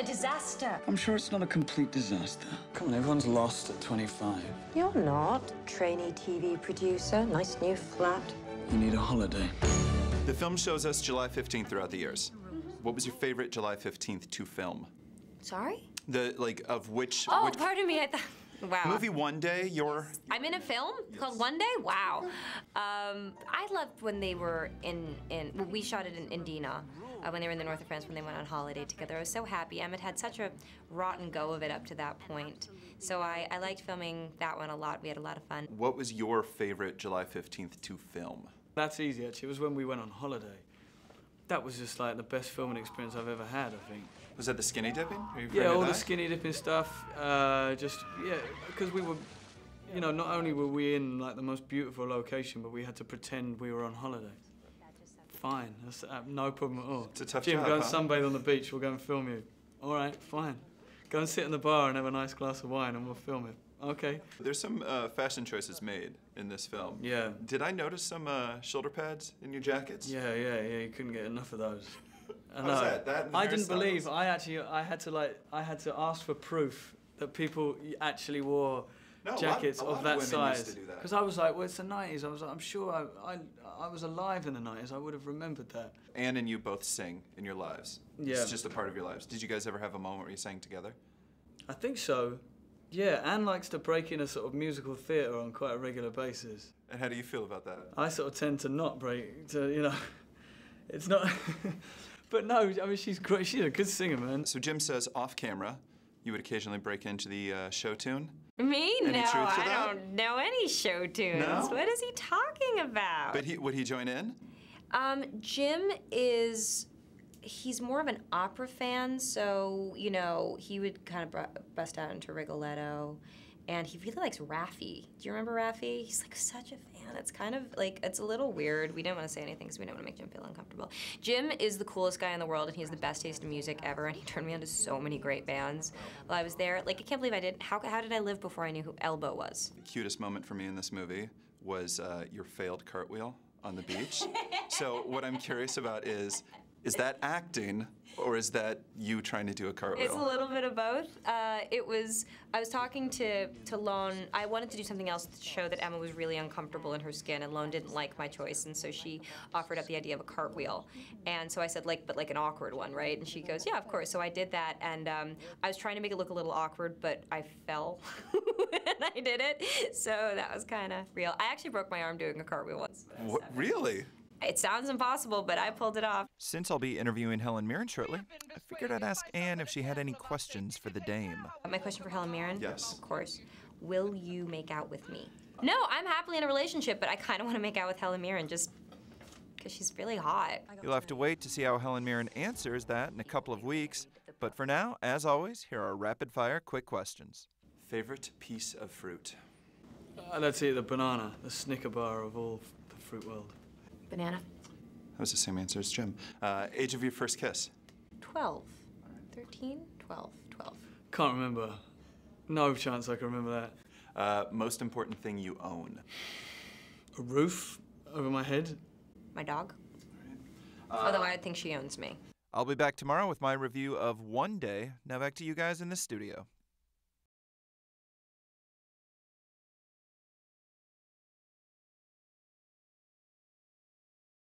disaster. I'm sure it's not a complete disaster. Come on, everyone's lost at 25. You're not. Trainee TV producer, nice new flat. You need a holiday. The film shows us July 15th throughout the years. What was your favorite July 15th to film? Sorry? Of which... Oh, which pardon me, I thought... Wow. Movie One Day, I'm in a film called One Day? Wow. I loved when they were well, we shot it in Indina, when they were in the north of France, when they went on holiday together. I was so happy. Emmett had such a rotten go of it up to that point. So I liked filming that one a lot. We had a lot of fun. What was your favorite July 15th to film? That's easy, actually. It was when we went on holiday. That was just like the best filming experience I've ever had, I think. Was that the skinny dipping? Yeah, all the skinny dipping stuff. Because we were, you know, not only were we in like the most beautiful location, but we had to pretend we were on holiday. Fine, that's no problem at all. It's a tough Jim, job, go and huh? sunbathe on the beach, we'll go and film you. All right, fine. Go and sit in the bar and have a nice glass of wine and we'll film it. Okay. There's some fashion choices made in this film. Yeah. Did I notice some shoulder pads in your jackets? Yeah, you couldn't get enough of those. How's that? I didn't believe. I had to ask for proof that people actually wore jackets of that size. Because I was like, well, it's the 90s. I was like, I'm sure I was alive in the 90s. I would have remembered that. Anne and you both sing in your lives. Yeah. It's just a part of your lives. Did you guys ever have a moment where you sang together? I think so. Yeah, Anne likes to break in a sort of musical theatre on quite a regular basis. And how do you feel about that? I sort of tend to not break, you know, it's not... But no, I mean, she's great. She's a good singer, man. So Jim says off camera, you would occasionally break into the show tune? Me? Any No, truth to I that? don't know any show tunes. No? What is he talking about? But would he join in? Jim he's more of an opera fan, so, you know, he would kind of bust out into Rigoletto. And he really likes Raffi. Do you remember Raffi? He's like such a fan. It's kind of like, it's a little weird. We didn't want to say anything because we didn't want to make Jim feel uncomfortable. Jim is the coolest guy in the world and he has the best taste in music ever and he turned me on to so many great bands while I was there. Like, I can't believe I did. How did I live before I knew who Elbow was? The cutest moment for me in this movie was your failed cartwheel on the beach. So what I'm curious about is that acting, or is that you trying to do a cartwheel? It's a little bit of both. I was talking to Lone. I wanted to do something else to show that Emma was really uncomfortable in her skin, and Lone didn't like my choice, and so she offered up the idea of a cartwheel. And so I said, but like an awkward one, right? And she goes, yeah, of course. So I did that, and I was trying to make it look a little awkward, but I fell when I did it. So that was kind of real. I actually broke my arm doing a cartwheel once. What, really? It sounds impossible, but I pulled it off. Since I'll be interviewing Helen Mirren shortly, I figured I'd ask Anne if she had any questions for the dame. My question for Helen Mirren? Yes. Of course. Will you make out with me? No, I'm happily in a relationship, but I kind of want to make out with Helen Mirren just because she's really hot. You'll have to wait to see how Helen Mirren answers that in a couple of weeks. But for now, as always, here are rapid-fire quick questions. Favorite piece of fruit? Let's see, the banana, the Snicker bar of all the fruit world. Banana. That was the same answer as Jim. Age of your first kiss? 12. 13? 12. 12. Can't remember. No chance I can remember that. Most important thing you own? A roof over my head. My dog. Although I think she owns me. I'll be back tomorrow with my review of One Day. Now back to you guys in the studio.